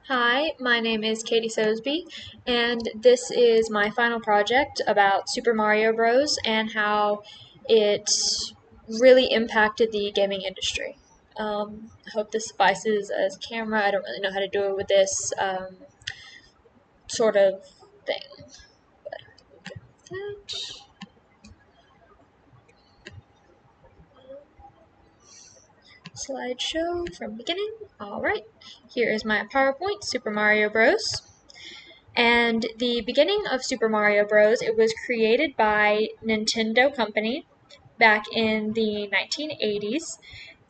Hi, my name is Katie Sosby, and this is my final project about Super Mario Bros. And how it really impacted the gaming industry. I hope this suffices as camera. I don't really know how to do it with this sort of thing. Slideshow from beginning. Alright, here is my PowerPoint, Super Mario Bros. And the beginning of Super Mario Bros. It was created by Nintendo Company back in the 1980s,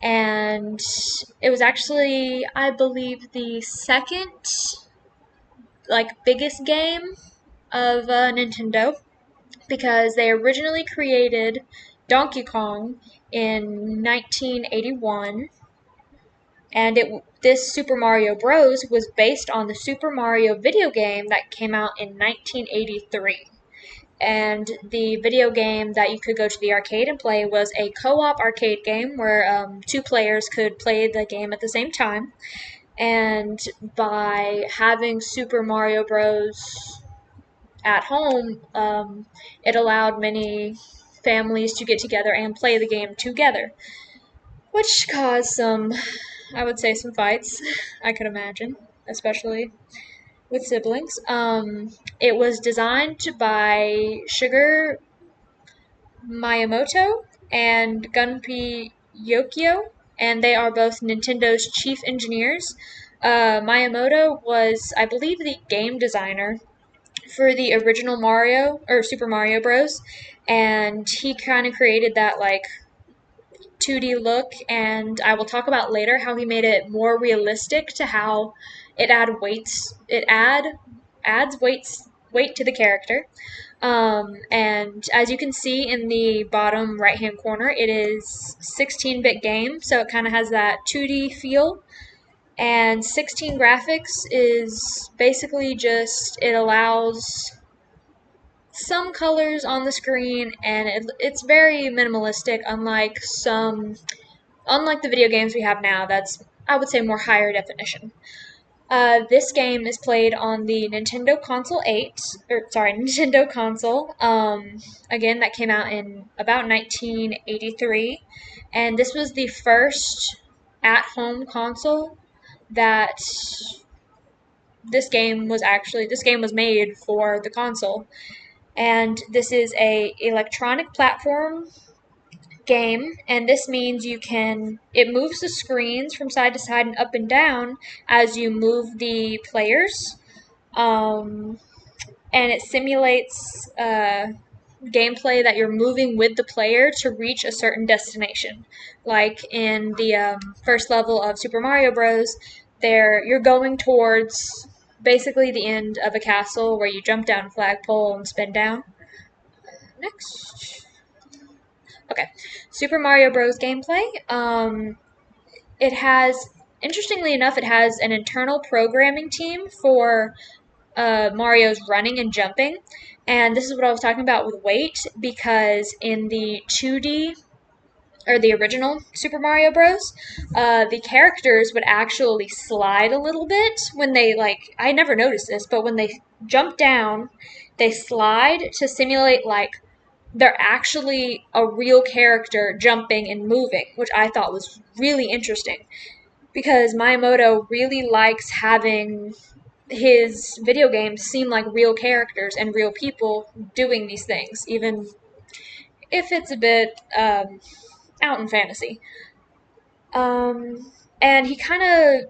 and it was actually, I believe, the second biggest game of Nintendo, because they originally created Donkey Kong in 1981, and this Super Mario Bros. Was based on the Super Mario video game that came out in 1983. And the video game that you could go to the arcade and play was a co-op arcade game where two players could play the game at the same time. And by having Super Mario Bros. At home, it allowed many families to get together and play the game together, which caused some, I would say, some fights. I could imagine, especially with siblings. It was designed by Sugar Miyamoto and Gunpei Yokoi, and they are both Nintendo's chief engineers. Miyamoto was, I believe, the game designer for the original Mario or Super Mario Bros. And he kind of created that 2D look, and I will talk about later how he made it more realistic to how it adds weight to the character. And as you can see in the bottom right hand corner, it is 16-bit game, so it kind of has that 2D feel. And 16 graphics is basically just, it allows some colors on the screen, and it's very minimalistic, unlike the video games we have now. That's, I would say, more higher definition. This game is played on the Nintendo Console 8, or sorry, Nintendo Console. Again, that came out in about 1983, and this was the first at-home console that this game was made for the console. And this is a electronic platform game, and this means it moves the screens from side to side and up and down as you move the players. um, and it simulates gameplay that you're moving with the player to reach a certain destination. Like in the first level of Super Mario Bros., you're going towards basically the end of a castle where you jump down a flagpole and spin down. Next. Okay, Super Mario Bros. Gameplay. It has, interestingly enough, it has an internal programming team for Mario's running and jumping. And this is what I was talking about with weight, because in the 2D or the original Super Mario Bros., the characters would actually slide a little bit when I never noticed this, but when they jump down, they slide to simulate they're actually a real character jumping and moving, which I thought was really interesting, because Miyamoto really likes having his video games seem like real characters and real people doing these things, even if it's a bit out in fantasy. And he kind of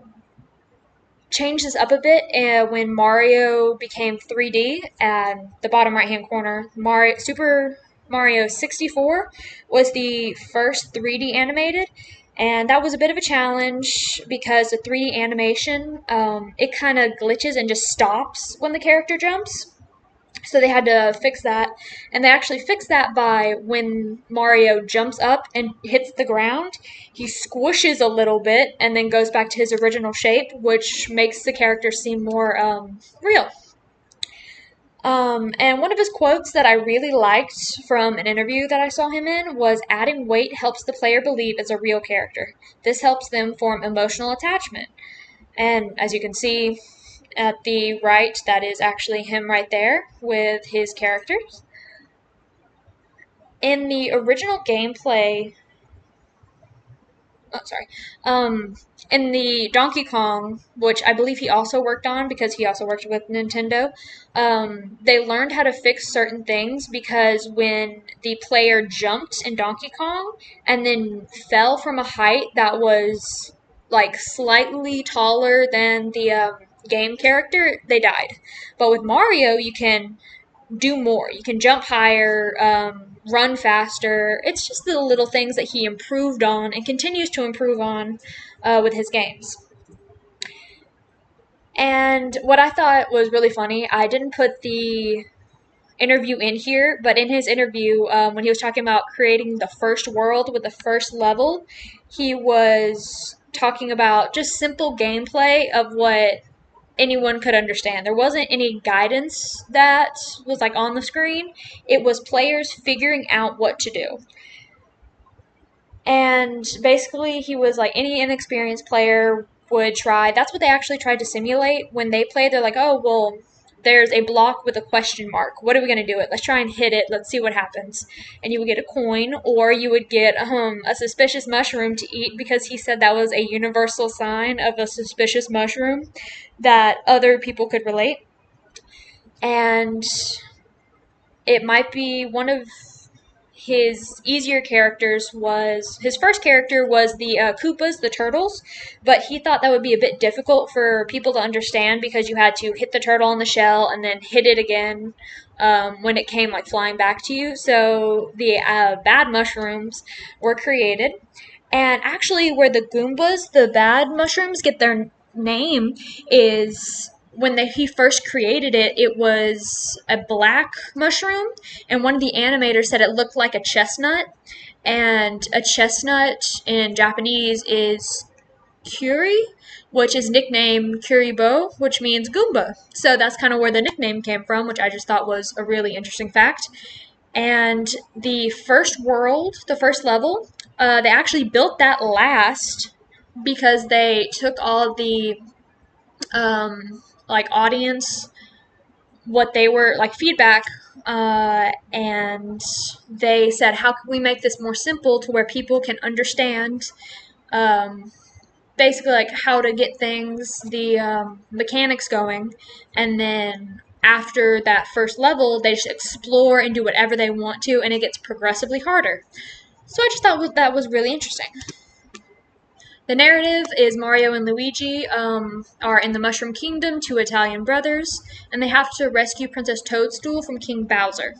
changed this up a bit when Mario became 3D. And the bottom right hand corner, Super Mario 64 was the first 3D animated, and that was a bit of a challenge because the 3D animation, it kind of glitches and just stops when the character jumps. So they had to fix that, and they actually fixed that by when Mario jumps up and hits the ground, he squishes a little bit and then goes back to his original shape, which makes the character seem more real. And one of his quotes that I really liked from an interview that I saw him in was, "Adding weight helps the player believe it's a real character. This helps them form emotional attachment." And as you can see, at the right, that is actually him right there with his characters. In the original gameplay, oh sorry, um, in the Donkey Kong, which I believe he also worked on because he also worked with Nintendo, they learned how to fix certain things because when the player jumped in Donkey Kong and then fell from a height that was like slightly taller than the game character, they died. But with Mario, you can do more. You can jump higher, run faster. It's just the little things that he improved on and continues to improve on with his games. And what I thought was really funny, I didn't put the interview in here, but in his interview, when he was talking about creating the first world with the first level, he was talking about just simple gameplay of what anyone could understand. There wasn't any guidance that was like on the screen. It was players figuring out what to do. And basically he was like any inexperienced player would try. That's what they actually tried to simulate when they played. They're like, "Oh, well, there's a block with a question mark. What are we going to do it? Let's try and hit it. Let's see what happens." And you would get a coin or you would get a suspicious mushroom to eat because he said that was a universal sign of a suspicious mushroom that other people could relate. And it might be one of his easier characters was his first character was the Koopas, the turtles, but he thought that would be a bit difficult for people to understand because you had to hit the turtle on the shell and then hit it again when it came like flying back to you. So the bad mushrooms were created, and actually, where the Goombas, the bad mushrooms, get their name is when he first created it, it was a black mushroom, and one of the animators said it looked like a chestnut, and a chestnut in Japanese is Kuri, which is nicknamed Kuribo, which means Goomba. So that's kind of where the nickname came from, which I just thought was a really interesting fact. And the first world, the first level, they actually built that last because they took all the like audience, what they were like feedback, and they said, how can we make this more simple to where people can understand um, basically like how to get things, the mechanics going, and then after that first level, they just explore and do whatever they want to, and it gets progressively harder. So I just thought that was really interesting. The narrative is Mario and Luigi are in the Mushroom Kingdom, two Italian brothers, and they have to rescue Princess Toadstool from King Bowser.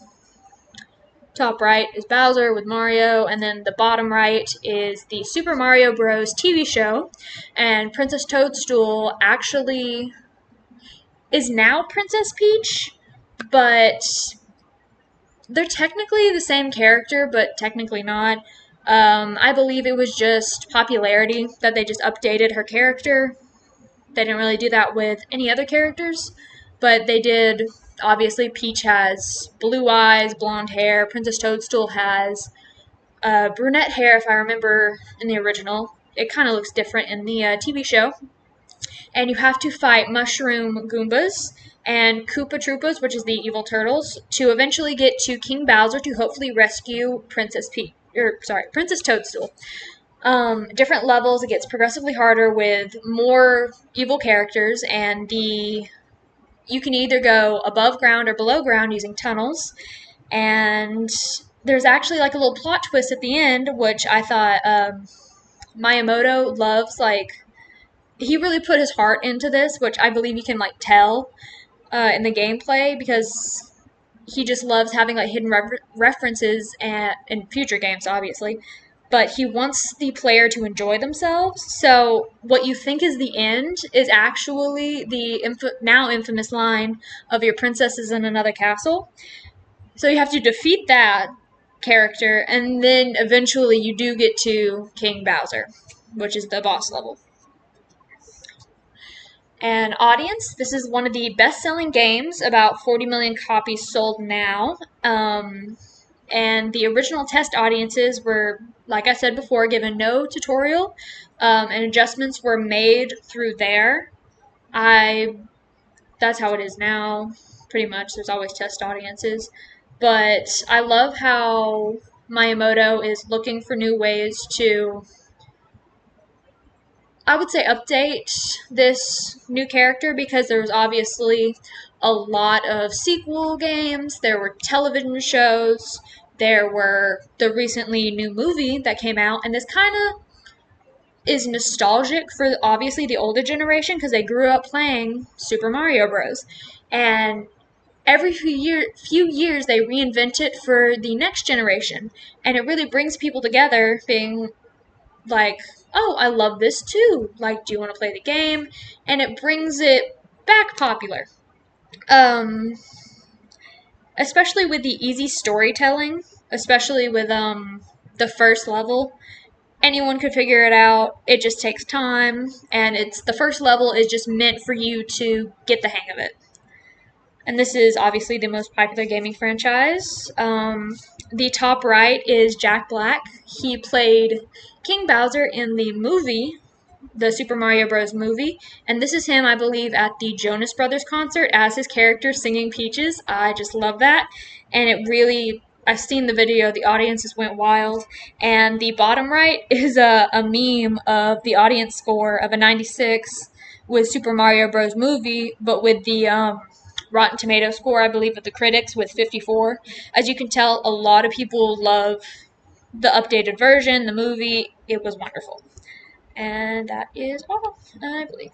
Top right is Bowser with Mario, and then the bottom right is the Super Mario Bros. TV show. And Princess Toadstool actually is now Princess Peach, but they're technically the same character, but technically not. I believe it was just popularity that they just updated her character. They didn't really do that with any other characters, but they did. Obviously, Peach has blue eyes, blonde hair. Princess Toadstool has brunette hair, if I remember in the original. It kind of looks different in the TV show. And you have to fight Mushroom Goombas and Koopa Troopas, which is the evil turtles, to eventually get to King Bowser to hopefully rescue Princess Toadstool. Different levels, it gets progressively harder with more evil characters, and you can either go above ground or below ground using tunnels. And there's actually like a little plot twist at the end, which I thought Miyamoto loves. Like, he really put his heart into this, which I believe you can like tell in the gameplay because he just loves having like hidden references in future games, obviously. But he wants the player to enjoy themselves. So what you think is the end is actually the now infamous line of "Your princess is in another castle." So you have to defeat that character, and then eventually you do get to King Bowser, which is the boss level. And audience, this is one of the best-selling games, about 40 million copies sold now. And the original test audiences were, like I said before, given no tutorial, and adjustments were made through there. I that's how it is now, pretty much. There's always test audiences. But I love how Miyamoto is looking for new ways to, I would say, update this new character, because there was obviously a lot of sequel games, there were television shows, there were the recently new movie that came out, and this kind of is nostalgic for obviously the older generation because they grew up playing Super Mario Bros. And every few years they reinvent it for the next generation, and it really brings people together, being like, oh, I love this too. Like, do you want to play the game? And it brings it back popular. Um, Especially with the easy storytelling, especially with the first level. Anyone could figure it out. It just takes time, and it's the first level is just meant for you to get the hang of it. And this is obviously the most popular gaming franchise. The top right is Jack Black. He played King Bowser in the movie, the Super Mario Bros. Movie, and this is him, I believe, at the Jonas Brothers concert as his character singing Peaches. I just love that, and it really. I've seen the video, the audiences went wild, and the bottom right is a meme of the audience score of a 96 with Super Mario Bros. Movie, but with the Rotten Tomato score, I believe, of the critics with 54. As you can tell, a lot of people love the updated version, the movie. It was wonderful. And that is all, I believe.